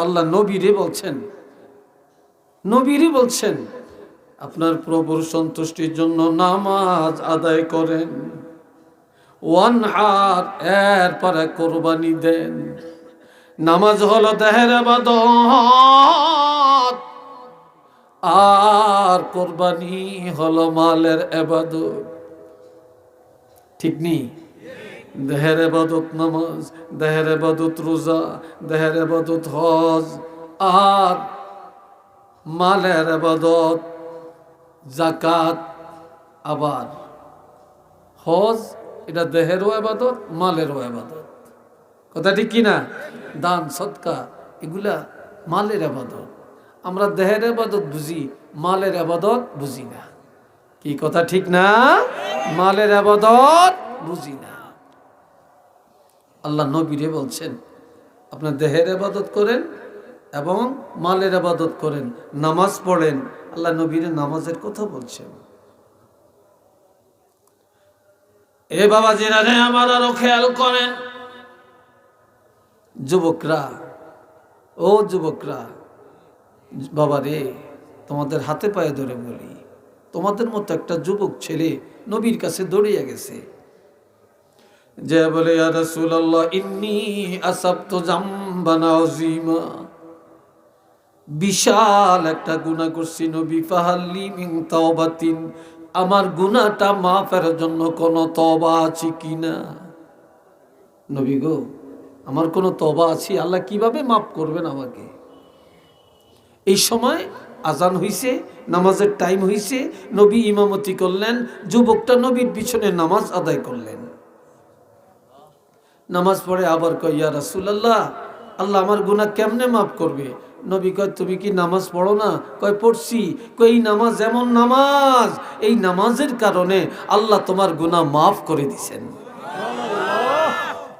আল্লাহ নবীরে বলছেন আপনার প্রভুর সন্তুষ্টির জন্য নামাজ আদায় করেন, ওয়ানহার এরপরে কোরবানি দেন। নামাজ হলো দেহের ইবাদত, আর কোরবানি হলো মালের ইবাদত। ঠিক নেই? দেহের ইবাদত নামাজ, দেহের ইবাদত রোজা, দেহের ইবাদত হজ, আর মালের ইবাদত যাকাত। আবার হজ এটা দেহেরও ইবাদত, মালেরও ইবাদত। কথা ঠিক কিনা? দান সদকা এগুলা মালের ইবাদত। আমরা দেহের ইবাদত বুঝি, মালের ইবাদত বুঝি না। কি কথা ঠিক না? মালের ইবাদত বুঝি না। আল্লাহ নবীরে বলছেন আপনার দেহের ইবাদত করেন এবং মালের ইবাদত করেন, নামাজ পড়েন। আল্লাহ নবীরে নামাজের কথা বলছেন। এ বাবা জিরা রে আমার, আরো খেয়াল করেন যুবকরা, ও যুবকরা, বাবা রে তোমাদের হাতে পায়ে ধরে বলি, তোমাদের মতো একটা যুবক ছেলে নবীর কাছে দৌড়িয়ে গেছে, যে বলে ইয়া রাসূলুল্লাহ ইন্নী আসাবতু যামবান আযীমা, বিশাল একটা গুনাহ করছি নবী, ফাহাল্লি মিন তাওবাতিন, আমার গুনাহটা মাফের জন্য কোনো তওবা আছে কিনা? নবী গো আমার কোনো তওবা আছে? আল্লাহ কিভাবে মাফ করবেন আমাকে? এই সময় আজান হইছে, নামাজের টাইম হইছে, নবী ইমামতি করলেন, যুবকটা নবীর পিছনে নামাজ আদায় করলেন। নামাজ পড়ে আবার কয় ইয়া রাসূলুল্লাহ, আল্লাহ আমার গুনাহ কেমনে মাফ করবে? নবী কয় তুমি কি নামাজ পড়ো না? কয় পড়ছি। কয় এই নামাজ এমন নামাজ, এই নামাজের কারণে আল্লাহ তোমার গুনাহ মাফ করে দিছেন।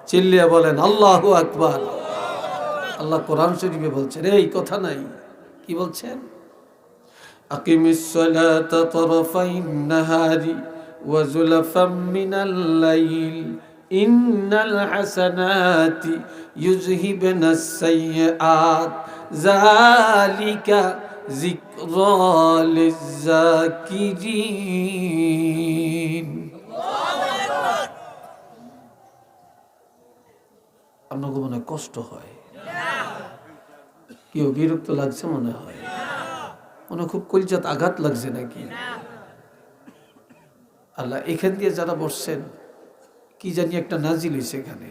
চিল্লিয়া বলেন আল্লাহু আকবার। আল্লাহ কোরআন শরীফে বলছেন, এই কথা নাই, কি বলছেন? আকিমিস সালাতা তারফাইন নাহারি ওয়া যুলফাম মিনাল লাইল ইন্নাল হাসানাতি ইউযহিবনাস সাইয়্যাত যালিকা যিকরা লিয-যাকিরিন। আপনাকে মনে কষ্ট হয়, কেউ বিরক্ত লাগছে মনে হয়, মনে খুব কলজাত আঘাত লাগছে নাকি? আল্লাহ এখান দিয়ে যারা বসছেন কি জানি একটা নাজিল হয়েছে এখানে,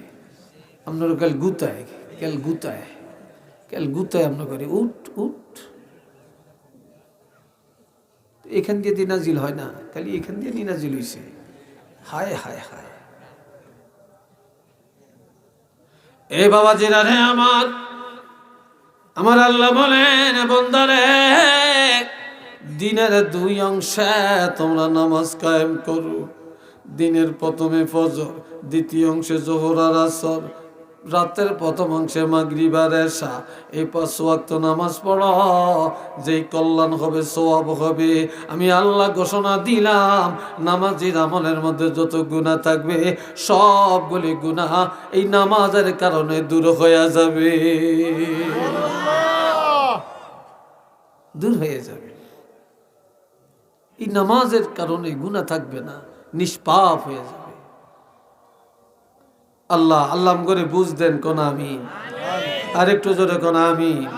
আপনার কাল গুতায় আপনার করে উঠ উঠ, এখান দিয়ে নাজিল হয় না, খালি এখান দিয়ে নাজিল হয়েছে। হায় হায় হায়। এ বাবা জিরা রে আমার আল্লাহ বলেন বন্দারে, দিনের দুই অংশে তোমরা নামাজ কায়েম করো। দিনের প্রথমে ফজর, দ্বিতীয় অংশে যোহর আর আসর, রাতের প্রথম অংশে মাগরিব আর এশা। এই 5 ওয়াক্ত নামাজ পড়ো, যেই কল্যাণ হবে, সওয়াব হবে। আমি আল্লাহ ঘোষণা দিলাম, নামাজের আমলের মধ্যে যত গুনাহ থাকবে সবগুলি গুনাহ এই নামাজের কারণে দূর হয়ে যাবে, দূর হয়ে যাবে। এই নামাজের কারণে গুনাহ থাকবে না, নিষ্পাপ হয়ে যাবে। আল্লাহ আল্লাহ করে বুঝ দেন কোন আমিন। আরেকটু জোরে কোন আমিন।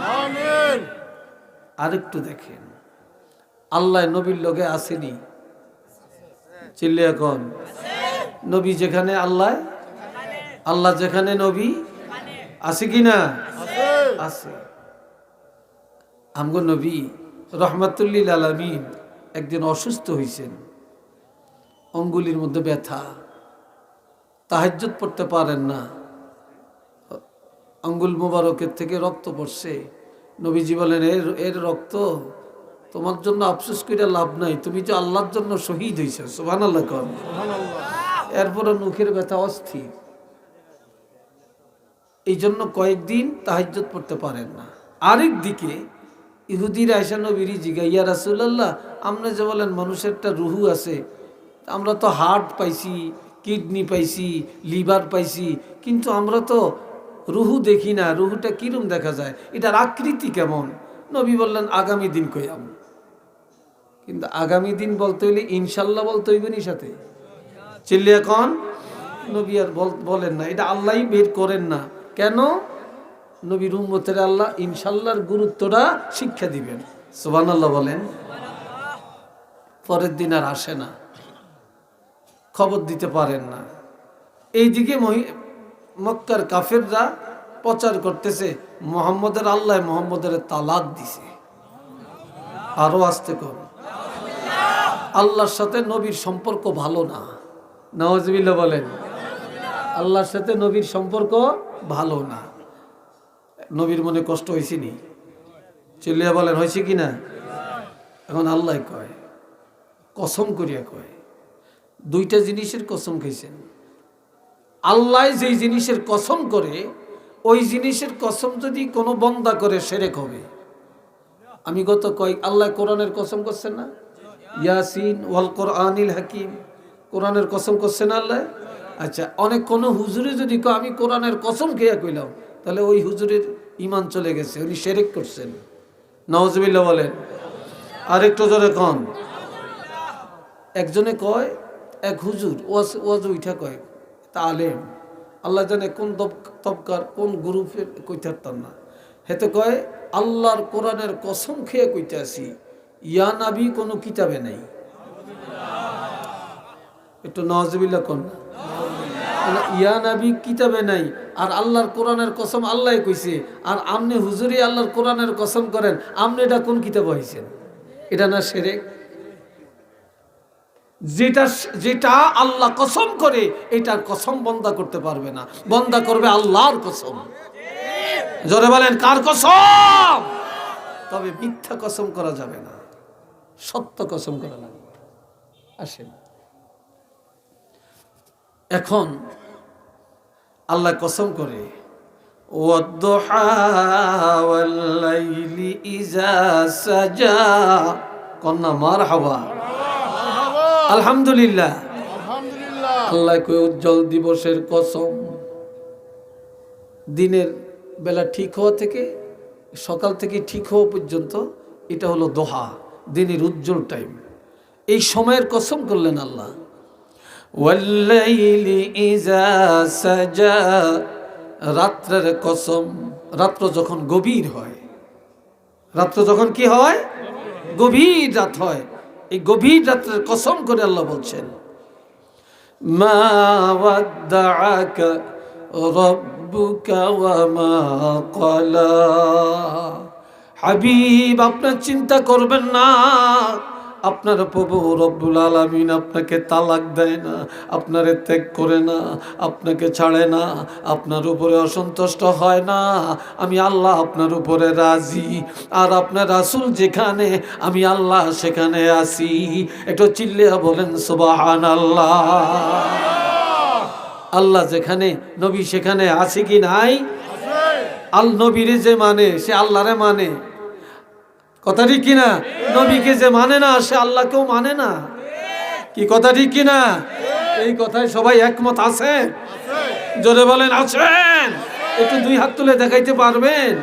আরেকটু দেখেন, আল্লাহ নবীর লগে আসেনি? চিল্লিয়া কোন? নবী যেখানে আল্লাহ, আল্লাহ যেখানে নবী আছে কিনা? আছে। আমগো নবী রহমাতুল্লিল আলামিন একদিন অসুস্থ হয়েছেন, অঙ্গুলির মধ্যে ব্যথা, তাহাজ্জুদ পড়তে পারেন না, আঙ্গুল মোবারকের থেকে রক্ত পড়ছে। নবীজি বলেন এর রক্ত তোমার জন্য আফসোস করে লাভ নাই, তুমি যে আল্লাহর জন্য শহীদ হয়েছে। সুবহানাল্লাহ। এরপরে মুখের ব্যথা অস্থির, এই জন্য কয়েকদিন তাহাজ্জুদ পড়তে পারেন না। আরেক দিকে ইহুদিরা আয়েশা নবীর জিজ্ঞাসা, ইয়া রাসূলুল্লাহ, আপনি যে বলেন মানুষের একটা রুহু আছে, আমরা তো হার্ট পাইছি, কিডনি পাইছি, লিভার পাইছি, কিন্তু আমরা তো রুহু দেখি না, রুহুটা কিরম দেখা যায়, এটার আকৃতি কেমন? নবী বললেন আগামী দিন কইয়াম। কিন্তু আগামী দিন বলতে হইলে ইনশাল্লাহ বলতে হইবে নি সাথে, চিল্লি এখন নবী আর বলেন না, এটা আল্লাহই বের করেন না। কেন? নবীর উম্মতের আল্লাহ ইনশাল্লাহর গুরুত্বটা শিক্ষা দিবেন। সুবহানাল্লাহ বলেন। পরের দিন আর আসে না, খবর দিতে পারেন না। এইদিকে মক্কার কাফেররা প্রচার করতেছে মোহাম্মদের আল্লাহ মোহাম্মদের তালাক দিছে। আরো আসতে কর, আল্লাহর সাথে নবীর সম্পর্ক ভালো না। নাউজুবিল্লাহ বলেন। আল্লাহর সাথে নবীর সম্পর্ক ভালো না। নবীর মনে কষ্ট হয়েছে নি? চিল্লিয়া বলেন হয়েছে কি না? এখন আল্লাহ কয়, কসম করিয়া কয়, দুইটা জিনিসের কসম খাইছেন। আল্লাহ যেই জিনিসের কসম করে, ওই জিনিসের কসম যদি কোনো বন্দা করে শিরক হবে। আমি গত আল্লাহ কোরআনের কসম করছেন না, ইয়াসিন ওয়াল কোরআনিল হাকিম, কোরআনের কসম করছেন আল্লাহ। আচ্ছা, অনেক কোন হুজুরে যদি আমি কোরআনের কসম খেয়ে কইলাম, তাহলে ওই হুজুরের ঈমান চলে গেছে, উনি শিরক করছেন। নাউজুবিল্লাহ বলেন। আরেকটু জোরে কন। একজনে কয়, এক হুজুর ওয়াজ উঠা কয়, তালেম আল্লাহ জানে কোন তবকার কোন গ্রুপের কইতে পারতাম না, হেতে কয় আল্লাহর কোরআনের কসম খেয়ে কইতে আসি, ইয়া নাবি কোনো কিতাবে নেই। একটু নাউজুবিল্লাহ কোন। ইয়া নাবি কিতাবে নাই, আর আল্লাহর কোরআনের কসম আল্লাহ কইছে, আর আমনে হুজুরি আল্লাহর কোরআনের কসম করেন, আমনে এটা কোন কিতাবে হইছেন? এটা না শিরক? যেটা আল্লাহ কসম করে, এটার কসম বন্দা করতে পারবে না, বন্দা করবে আল্লাহর কসম। জোরে বলেন কার কসম? তবে মিথ্যা কসম করা যাবে না, সত্য কসম করা লাগবে। আসেন, এখন আল্লাহ কসম করে, ওয়াদ-দুহা ওয়াল-লাইলি ইযা সাজা, কন্যা মারহাবা, আলহামদুলিল্লাহ। আল্লাহ কই উজ্জ্বল দিবসের কসম, দিনের বেলা ঠিক হওয়া থেকে সকাল থেকে ঠিক হওয়া পর্যন্ত, এটা হলো দোহা, দিনের উজ্জ্বল টাইম। এই সময়ের কসম করলেন আল্লাহ। ওয়াল-লাইলি ইযা সাজা, রাত্রের কসম, রাত্র যখন গভীর হয়, রাত্র যখন কি হয়? গভীর রাত হয়। এই গভীর রাত্রের কসম করে আল্লাহ বলছেন, মা ওয়াদ্দাআকা রাব্বুকা ওয়া মা ক্বালা। হাবিব, আপনার চিন্তা করবেন না, আপনার প্রভু রব্বুল আলামিন আপনাকে তালাক দেয় না, আপনারে ত্যাগ করে না, আপনাকে ছাড়ে না, আপনার উপরে অসন্তুষ্ট হয় না। আমি আল্লাহ আপনার উপরে রাজি, আর আপনার রাসূল যেখানে, আমি আল্লাহ সেখানে আছি। একটু চিল্লিয়া বলেন সুবহানাল্লাহ। আল্লাহ যেখানে, নবী সেখানে আছে কি নাই? আল নবীরে যে মানে, সে আল্লাহরে মানে। কথা ঠিক কিনা? নবীকে যে মানে না, সে আল্লাহকেও মানে না। কি কথা ঠিক কিনা? এই কথায় সবাই একমত আছে? জোরে বলেন আছেন? একটু দুই হাত তুলে দেখাইতে পারবেন?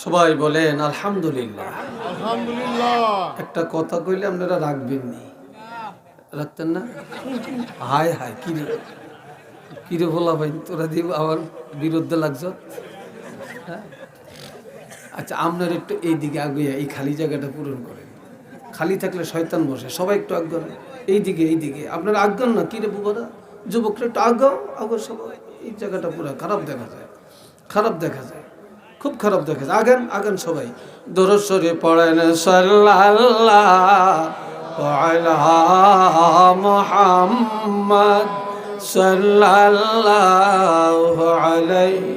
সবাই বলেন আলহামদুলিল্লাহ। একটা কথা কইলে আপনারা রাখবেন নি, রাখতেন না? হায় হায়, কিরে বলা ভাই, তোরা দিব আমার বিরুদ্ধে লাগছ। আচ্ছা, আপনার একটু এইদিকে আগুয়া এই খালি জায়গাটা পূরণ করেন। খালি থাকলে শয়তান বসে। সবাই একটু আজ্ঞান, এইদিকে আপনারা আজ্ঞান না, কিরে বুবারা, যুবকরা একটু আগাও, সবাই। এই জায়গাটা পুরো খারাপ দেখা যায়, খুব খারাপ দেখা যায়। আগান সবাই। দরুদ শরীফ পড়েন, সাল্লাল্লাহু আলা মুহাম্মদ, সাল্লাল্লাহু আলাইহি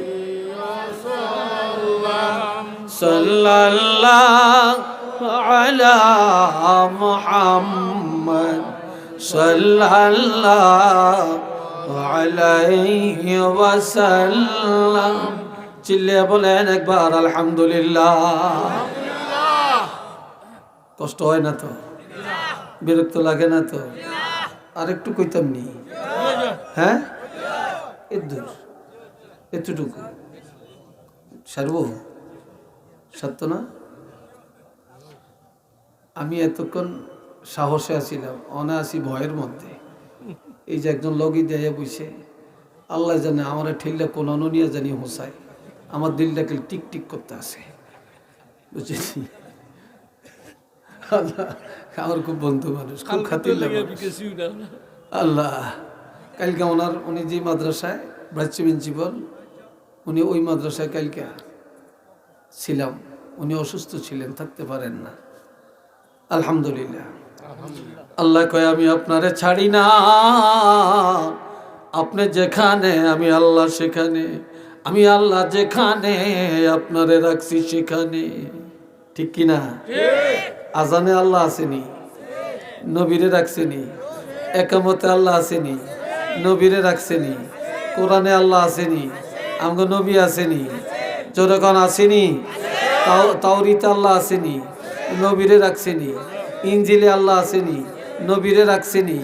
ওয়াসাল্লাম, সাল্লাল্লাহু আলা মুহাম্মদ, সাল্লাল্লাহু আলাইহি ওয়াসাল্লাম। চিল্লিয়ে বলেন একবার আলহামদুলিল্লাহ। কষ্ট হয় না তো? বিরক্ত লাগে না তো? আর একটু কইতাম নি? হ্যাঁ, এতটুকু সারবো? সত্য না? আমি এতক্ষণ সাহসে আছিলাম, অনায়াসি ভয়ের মধ্যে। এই যে একজন লগি দিয়ে বসে, আল্লাহ জানে আমার ঠেললে কোন নিয়ে জানি হোসাই, আমার দিলটাকে টিক টিক করতে আসে, বুঝেছি? আল্লাহ আমার খুব বন্ধু মানুষ, খুব খাতির লাগে আল্লাহ। কালকে উনি যে মাদ্রাসায় ভাইস প্রিন্সিপাল, উনি ওই মাদ্রাসায় কালকে ছিলাম, উনি অসুস্থ ছিলেন, থাকতে পারেন না। আলহামদুলিল্লাহ। আল্লাহ কয় আমি আপনারে ছাড়ি না, আপনি যেখানে আমি আল্লাহ সেখানে, আমি আল্লাহ যেখানে আপনারে রাখছি সেখানে। ঠিক কিনা? আজানে আল্লাহ আসেনি, নবীরে রাখছেনি। একামতে আল্লাহ আসেনি, নবীরে রাখছেনি। কোরআনে আল্লাহ আসেনি, আমগো নবী আসেনি। যখন আসেনি, তাওরীতে আল্লাহ আসেনি, নবীরে রাখছেনি। ইনজিলে আল্লাহ আসেনি, নবীরে রাখছেনি।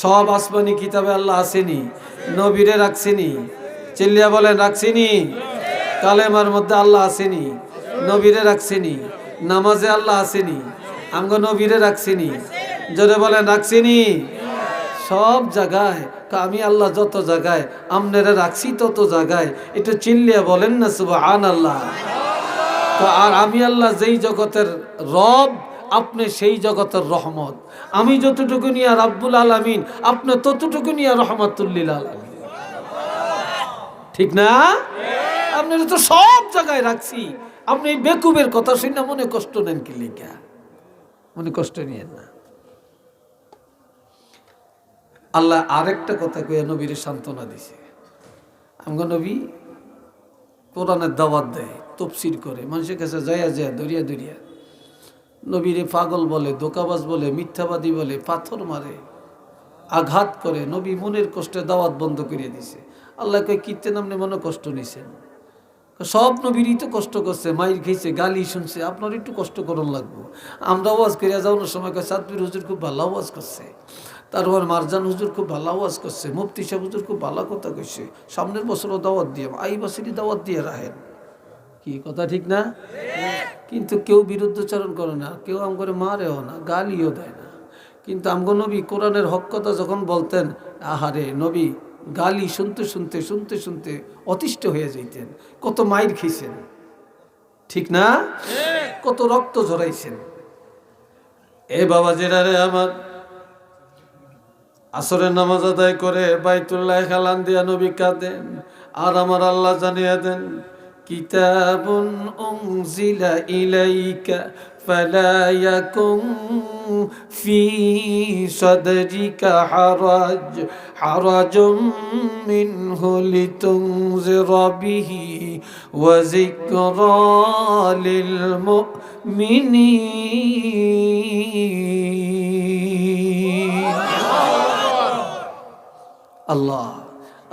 সব আসমানি কিতাবে আল্লাহ আসেনি, নবীরে রাখছেনি। চিল্লিয়া বলেন রাখছেনি। কালেমার মধ্যে আল্লাহ আসেনি, নবীরে রাখছেনি। নামাজে আল্লাহ আসেনি, আমগো নবীরে রাখছেনি। জোরে বলেন রাখছেনি। সব জায়গায় আমি আল্লাহ যত জায়গায় আমনেরা রাখছি তত জায়গায় একটু চিল্লিয়া বলেন না সুবহানাল্লাহ। আর আমি আল্লাহ যেই জগতের রব, আপনি সেই জগতের রহমত। আমি যতটুকু নিয়ে রাব্বুল আলামিন, আপনি ততটুকু নিয়ে রহমাতুল লিল আলামিন। ঠিক না? আপনারা তো সব জায়গায় রাখছি। আপনি বেকুবের কথা শুনে মনে কষ্ট নেন কি লিখা? মনে কষ্ট নিয়েন না। আল্লাহ আরেকটা কথা কয়ে নবীর সান্ত্বনা দিছে। আমগো নবী কোরআনের দাওয়াত দেয়, তফসির করে, মানুষের কাছে যাইয়া যায় দরিয়া দরিয়া নবীরে পাগল বলে, ধোঁকাবাজ বলে, মিথ্যাবাদী বলে, পাথর মারে, আঘাত করে। নবী মনের কষ্টে দাওয়াত বন্ধ করে দিছে। আল্লাহ কয় কীর্তে নামনে মনে কষ্ট নিছেন? সব নবীরই তো কষ্ট করছে, মাইর খেয়েছে, গালি শুনছে, আপনার একটু কষ্ট করুন লাগবো। আমরা ওয়াজ করিয়া যাওয়ানোর সময় কয় সাদবীর হুজুর খুব ভালো ওয়াজ করছে, তারপর মারজান হুজুর খুব ভালো ওয়াজ করছে, মুফতি সাহেব হুজুর খুব ভালো কথা কইছে, সামনের বছরও দাওয়াত দিয়ে, এই বছরই দাওয়াত দিয়ে রাখেন। কি কথা ঠিক না? কিন্তু কেউ বিরুদ্ধচারণ করে না, কেউ আম করে মারেও না, গালিও দেয় না। কিন্তু আমগো নবী কোরআনের হক কথা যখন বলতেন, আহারে নবী গালি শুনতে শুনতে শুনতে শুনতে অতিষ্ঠ হয়ে যাইতেন। কত মাইর খেয়েছেন, ঠিক না? কত রক্ত ঝরাইছেন। এ বাবা জেরারে আমার আসরের নামাজ আদায় করে বাইতুল্লাহ খালান দিয়া নবী কাঁদেন, আর আমার আল্লাহ জানিয়ে দেন কিতাবুন উনজিলা ইলাইকা ফালা ইয়াকুম ফি সাদরিকা হারাজুম মিনহু লিতুনজিরা বিহি ওয়া যিকরা লিল মুমিনিন। আল্লাহ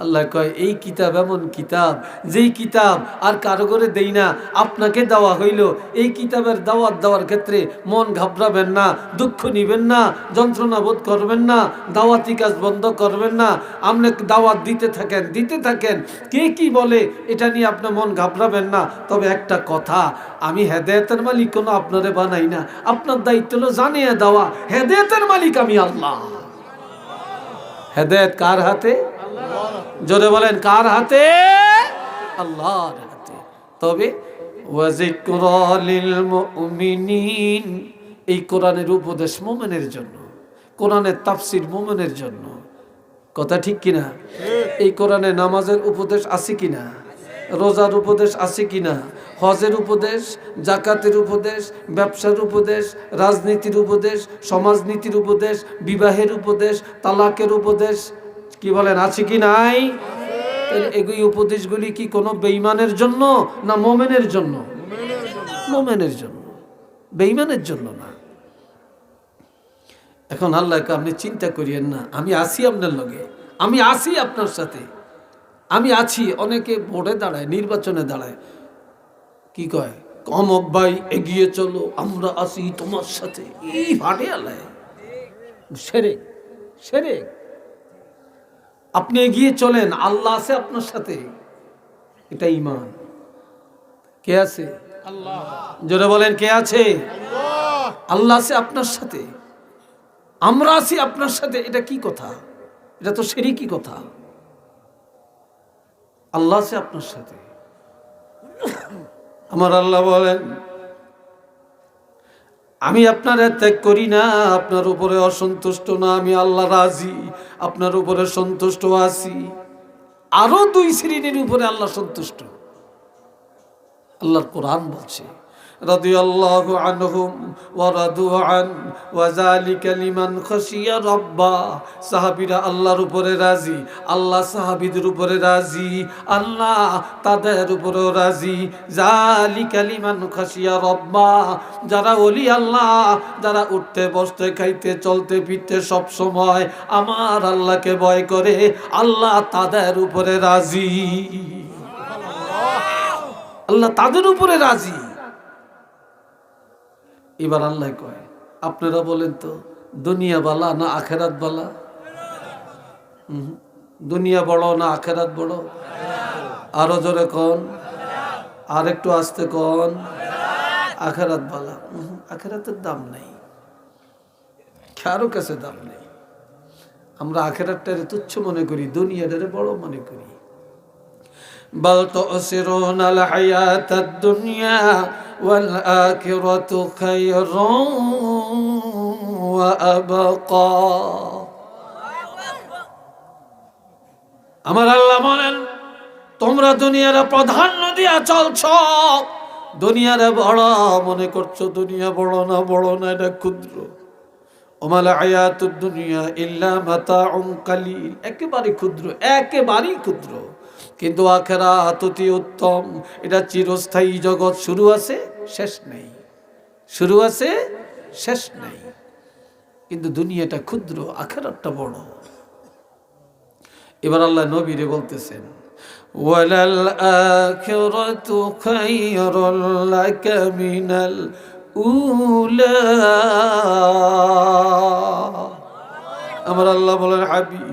আল্লাহ কয় এই কিতাব এমন কিতাব, যেই কিতাব আর কারো করে দেই না, আপনাকে দেওয়া হইল। এই কিতাবের দাওয়াত দেওয়ার ক্ষেত্রে মন ঘাবড়াবেন না, দুঃখ নিবেন না, যন্ত্রণা বোধ করবেন না, দাওয়াতি কাজ বন্ধ করবেন না। আপনি দাওয়াত দিতে থাকেন, কে কি বলে এটা নিয়ে আপনার মন ঘাবড়াবেন না। তবে একটা কথা, আমি হেদায়েতের মালিক কোনো আপনারে বানাই না। আপনার দায়িত্ব হলো জানিয়ে দেওয়া, হেদায়েতের মালিক আমি আল্লাহ। হেদায়েত কার হাতে? জোরে বলেন কার হাতে? আল্লাহর হাতে। তবে ওয়াজিকরা লিল মুমিনিন, এই কোরআনের উপদেশ মুমিনের জন্য, কোরআনের তাফসীর মুমিনের জন্য। কথা ঠিক কিনা? এই কোরআনে নামাজের উপদেশ আছে কিনা? রোজার উপদেশ আছে কিনা? হজের উপদেশ, জাকাতের উপদেশ, ব্যবসার উপদেশ, রাজনীতির উপদেশ, সমাজনীতির উপদেশ, বিবাহের উপদেশ, তালাকের উপদেশ, কি বলেন আছে কি নাই? এই উপদেশগুলি কি কোনো বেঈমানের জন্য না মুমিনের জন্য? মুমিনের জন্য, বেঈমানের জন্য না। এখন আল্লাহকে আপনি চিন্তা করিয়েন না, আমি আছি আপনার লগে, আমি আছি আপনার সাথে, আমি আছি। অনেকে ভোটে দাঁড়ায়, নির্বাচনে দাঁড়ায়, কি কয়, অমক ভাই এগিয়ে চলো, আমরা আছি তোমার সাথে। এই ভাটে আল্লাহ সেরে সেরে আপনি এগিয়ে চলেন, আল্লাহ আছে আপনার সাথে, এটা ঈমান। কে আছে? আল্লাহ। জোরে বলেন, কে আছে? আল্লাহ। আল্লাহ আছে আপনার সাথে, আমরা আছি আপনার সাথে। এটা কি কথা? এটা তো শিরকি কথা। আল্লাহ আছে আপনার সাথে। আমার আল্লাহ বলেন, আমি আপনার ত্যাগ করি না, আপনার উপরে অসন্তুষ্ট না, আমি আল্লাহ রাজি, আপনার উপরে সন্তুষ্ট আছি। আরো দুই শ্রেণীর উপরে আল্লাহ সন্তুষ্ট। আল্লাহর কোরআন বলছে, রাদিয়াল্লাহু আনহুম ওয়া রাদু আন ওয়া যালিকা লিমান খাশিয়া রাব্বা। সাহাবীরা আল্লাহর উপরে রাজি, আল্লাহ সাহাবীদের উপরে রাজি, আল্লাহ তাদের উপরেও রাজি। যালিকা লিমান খাশিয়া রাব্বা, যারা ওলি আল্লাহ, যারা উঠতে বসতে খাইতে চলতে ফিরতে সব সময় আমার আল্লাহকে ভয় করে, আল্লাহ তাদের উপরে রাজি। আল্লাহ তাদের উপরে রাজি। এবার আল্লাহ কয়, আপনারা বলেন তো, দুনিয়া বালা না আখেরাত বালা? দুনিয়া বড় না আখেরাত বড়? আরো জোরে কোন, আর একটু আস্তে কোন। আখেরাত বালা। আখেরাতের দাম নেই, কারো কাছে দাম নেই। আমরা আখেরাতটারে তুচ্ছ মনে করি, দুনিয়াটারে বড় মনে করি। بل تؤثرون الحياة الدنيا والآخرة خير وأبقى। আমার আল্লাহ বলেন, তোমরা দুনিয়ার প্রাধান্য দিয়া চলছ, দুনিয়ার বড় মনে করছো। দুনিয়া বড় না, বড় না, এটা ক্ষুদ্র। ওমাল হায়াতুদ দুনিয়া ইল্লা মাতাউন কালিল, একেবারে ক্ষুদ্র, একেবারেই ক্ষুদ্র। কিন্তু আখিরাত অতি উত্তম, এটা চিরস্থায়ী জগৎ। শুরু আছে শেষ নেই, শুরু আছে শেষ নেই। কিন্তু দুনিয়াটা ক্ষুদ্র, আখিরাতটা বড়। এবার আল্লাহ নবীরে বলতেছেন, ওয়ালাল আখিরাতু খায়রুল লাকা মিনাল উলা। আমার আল্লাহ বলেন, হাবিব,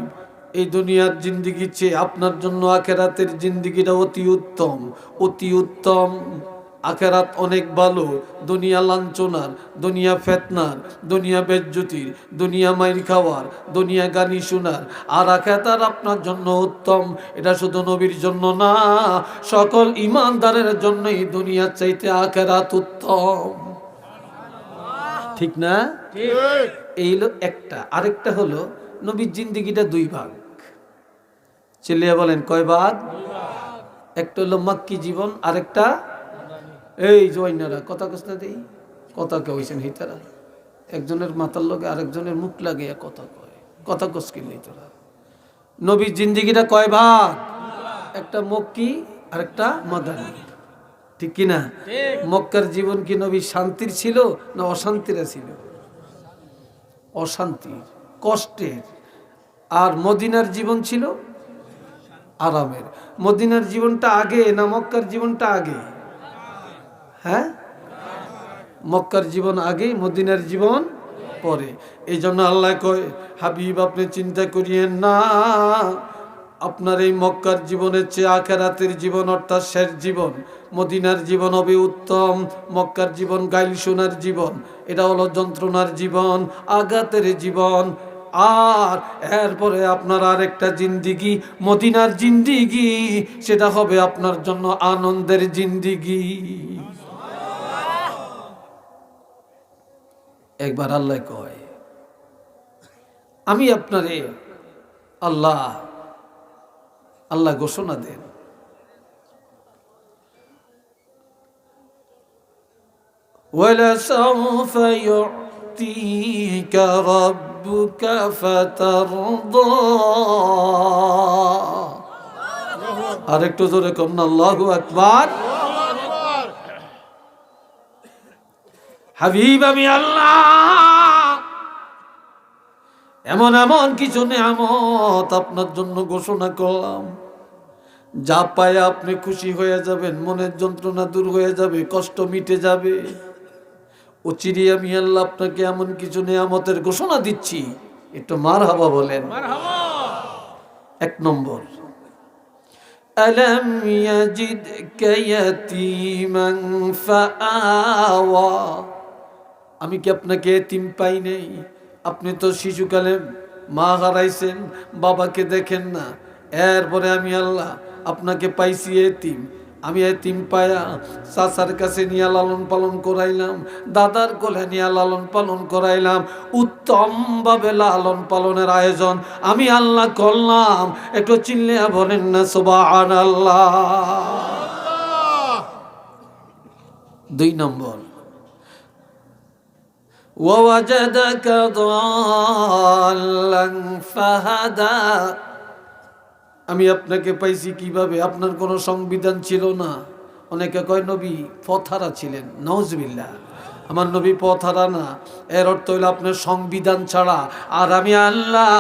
এই দুনিয়ার জিন্দেগির চেয়ে আপনার জন্য আখেরাতের জিন্দেগিটা অতি উত্তম, অতি উত্তম। আখেরাত অনেক ভালো। দুনিয়া লাঞ্ছনার, দুনিয়া ফেতনার, দুনিয়া বেজ্জতির, দুনিয়া মাইর খাওয়ার, দুনিয়া গালি শোনার। আর আখেরাত আপনার জন্য উত্তম। এটা শুধু নবীর জন্য না, সকল ঈমানদারের জন্যই দুনিয়ার চাইতে আখেরাত উত্তম। ঠিক না? এই হলো একটা। আরেকটা হলো, নবীর জিন্দেগিটা দুই ভাগ। চিল্লিয়া বলেন, কয় ভাগ? একটা হলো মাক্কি জীবন, আরেকটা এই জয়নারা কথা কষ্ট দেই, কথা কে হইছেন হিতারা, একজনের মাথার লগে আরেকজনের মুখ লাগে কথা কয়, কথা কসকিল তোরা। নবীর জিন্দেগিটা কয় ভাগ? একটা মক্কি আর একটা মাদানী, ঠিক কিনা? মক্কার জীবন কি নবীর শান্তির ছিল না অশান্তির ছিল? অশান্তির, কষ্টের। আর মদিনার জীবন ছিল আরামের। মদিনার জীবনটা আগে না মক্কার জীবনটা আগে? হ্যাঁ, মক্কার জীবন আগে, মদিনার জীবন পরে। এই জন্য আল্লাহ কয়, হাবিব আপনি চিন্তা করিয়েন না, আপনার এই মক্কার জীবনের চেয়ে আখিরাতের জীবন, অর্থাৎ শেষ জীবন, মদিনার জীবন হবে উত্তম। মক্কার জীবন গাইল শোনার জীবন, এটা হলো যন্ত্রণার জীবন, আঘাতের জীবন। আর এরপরে আপনার আরেকটা জিন্দিগি, মদিনার জিন্দিগি, সেটা হবে আপনার জন্য আনন্দের জিন্দিগি। একবার আল্লাহ কয়, আমি আপনারে, আল্লাহ আল্লাহ ঘোষণা দেন, وَلَسَوْفَ يُعْطِيكَ رَبُّكَ فَتَرْضَى। আরেকটু জোরে কম না, আল্লাহু আকবার। হাবিব আমি আল্লাহ এমন এমন কিছু নিয়ামত আপনার জন্য ঘোষণা করলাম, যা পায় আপনি খুশি হয়ে যাবেন, মনের যন্ত্রণা দূর হয়ে যাবে, কষ্ট মিটে যাবে। অচিরে আমি আল্লাহ আপনাকে এমন কিছু নিয়ামতের ঘোষণা দিচ্ছি, একটু মারহাবা বলেন। এক নম্বর, আলাম ইয়াজিদকা ইয়াতীমান ফাআওয়া। আমি কি আপনাকে এতিম পাই নাই? আপনি তো শিশুকালে মা হারাইছেন, বাবাকে দেখেন না, এরপরে আমি আল্লাহ আপনাকে পাইছি এতিম। আমি এতিম পায়া চাচার কাছে নিয়ে লালন পালন করাইলাম, দাদার কোলে নিয়ে লালন পালন করাইলাম, উত্তমভাবে লালন পালনের আয়োজন আমি আল্লাহ করলাম। একটু চিল্লিয়া বলেন না সুবহানাল্লাহ। 2 নম্বর, ووجدك ضالا فهدى। আমি আপনাকে পাইছি কিভাবে? আপনার কোনো সংবিধান ছিল না। অনেকে কয় নবী পথহারা ছিলেন, নাউজুবিল্লাহ। আমার নবী পথহারা না, এর অর্থ হইল আপনার সংবিধান ছাড়া। আর আমি আল্লাহ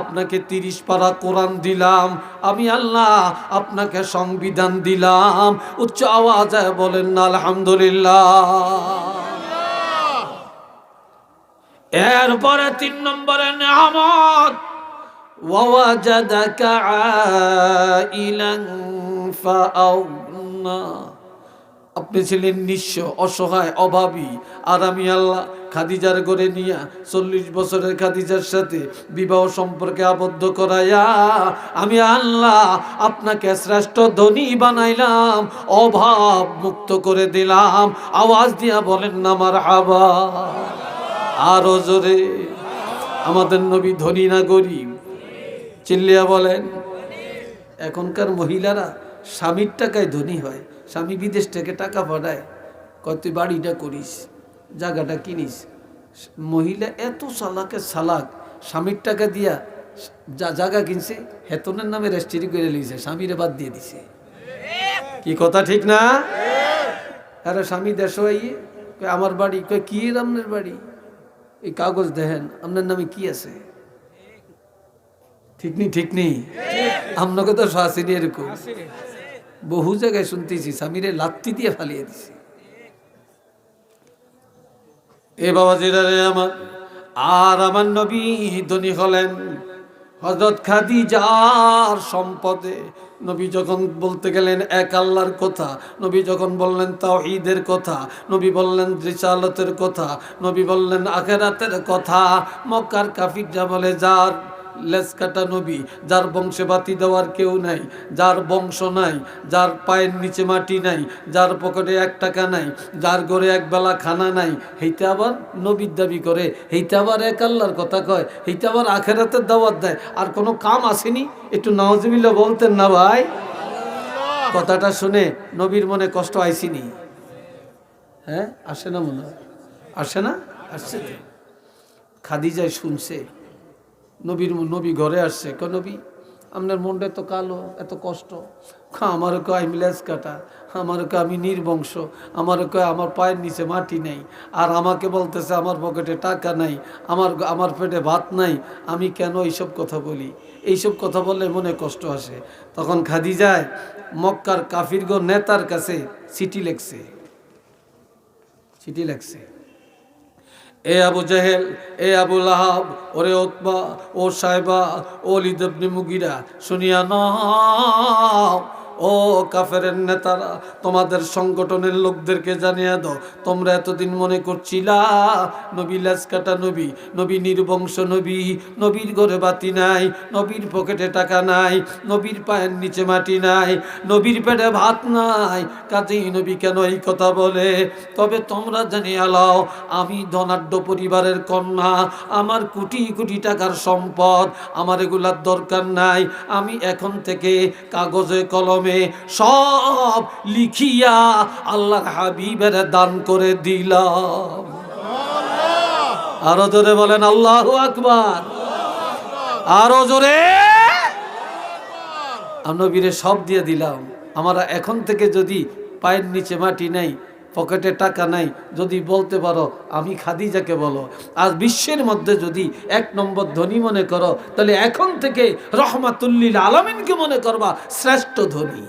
আপনাকে 30 পারা কোরআন দিলাম, আমি আল্লাহ আপনাকে সংবিধান দিলাম। উচ্চ আওয়াজে বলেন না আলহামদুলিল্লাহ। এরপরে 3 নম্বরের নিয়ামত, ওয়াজাদাকা আইলান ফাআগনা। আপনি ছিলেন নিঃস্ব, অসহায়, অভাবী, আর আমি আল্লাহ খাদিজার ঘরে নিয়া 40 বছরের খাদিজার সাথে বিবাহ সম্পর্কে আবদ্ধ করাইয়া আমি আল্লাহ আপনাকে শ্রেষ্ঠ ধনী বানাইলাম, অভাব মুক্ত করে দিলাম। আওয়াজ দিয়া বলেন না মারহাবা। আরো জোরে। আমাদের নবী ধনী না গরিব? চিল্লিয়া বলেন। এখনকার মহিলারা স্বামীর টাকায় ধনী হয়। স্বামী বিদেশ থেকে টাকা পাঠায়, কয় তুই বাড়িটা করিস, জায়গাটা কিনিস। মহিলা এত চালাক, স্বামীর টাকা দিয়া জায়গা কিনছে, হেতনের নামে রেজিস্ট্রি করে লিখছে, স্বামীরে বাদ দিয়ে দিছে। কি কথা ঠিক না? আরে স্বামী দেশ আইয়ে আমার বাড়ি, কয় কি আপনার বাড়ি? এই কাগজ দেখেন, আপনার নামে কি আছে? ঠিক নেই? আপনাকে তো শাসিনী এরকম বহু জায়গায় শুনতেছি, স্বামীরে লাত্তি দিয়ে ফালিয়ে দিছি। এ বাবাজিরা রে আমার, আর আমার নবী ধনী হলেন হযরত খাদিজার সম্পদে। নবী যখন বলতে গেলেন এক আল্লাহর কথা, নবী যখন বললেন তাওহীদের কথা, নবী বললেন রিসালাতের কথা, নবী বললেন আখিরাতের কথা, মক্কার কাফিররা বলে যার লেজ কাটা নবী, যার বংশে বাতি দেওয়ার কেউ নাই, যার বংশ নাই, যার পায়ের নিচে মাটি নাই, যার পকেটে 1 টাকা নাই, যার ঘরে একবেলা খানা নাই, হেইতে আবার নবীর দাবি করে, হেইতে আবার এক আল্লাহর কথা কয়, হেইতে আবার আখিরাতের দাওয়াত দেয়। আর কোনো কাম আসেনি? একটু নাউজুবিল্লাহ বলতেন না ভাই? কথাটা শুনে নবীর মনে কষ্ট আইসিনি? হ্যাঁ, আসে না মনে হয়? আসে না? আসছে। খাদিজায় শুনছে, নবী ঘরে আসছে, কয় নবী আপনার মনটা এত কালো, এত কষ্ট। আমারও কয় আমি লেজ কাটা, আমারও কয় আমি নির্বংশ, আমারও কয় আমার পায়ের নিচে মাটি নেই, আর আমাকে বলতেছে আমার পকেটে টাকা নাই, আমার পেটে ভাত নাই। আমি কেন এইসব কথা বলি? এইসব কথা বললে মনে কষ্ট আসে। তখন খাদিজায় মক্কার কাফিরগণ নেতার কাছে চিঠি লেখছে। এ আবু জেহেল, এ আবু লাহাব, ওরে উতবা, ও সাইবা, ও ওলীদ ইবনে মুগীরা, শুনিয়া নাও। ও কাফেরের নেতারা, তোমাদের সংগঠনের লোকদেরকে জানিয়ে দাও, তোমরা এতদিন মনে করছিলা নবী লেজ কাটা নবী, নবী নির্বংশ নবী, নবীর ঘরে বাতি নাই, নবীর পকেটে টাকা নাই, নবীর পায়ের নিচে মাটি নাই, নবীর পেটে ভাত নাই, কাজেই নবী কেন এই কথা বলে? তবে তোমরা জানিয়ে লাও, আমি ধনাঢ্য পরিবারের কন্যা, আমার কোটি কোটি টাকার সম্পদ, আমার এগুলার দরকার নাই। আমি এখন থেকে কাগজে কলমে সব লিখিয়া আল্লাহর হাবিবের দান করে দিলাম। আরো জোরে বলেন আল্লাহু আকবার। আরো জোরে। নবীরে সব দিয়ে দিলাম। আমরা এখন থেকে যদি পায়ের নিচে মাটি নাই, পকেটে টাকা নাই, যদি বলতে পারো আমি খাদিজাকে বলো। আজ বিশ্বের মধ্যে যদি 1 নম্বর ধনী মনে করো, তাহলে এখন থেকে রহমাতুল্লিল আলামিনকে মনে করবা শ্রেষ্ঠ ধনী।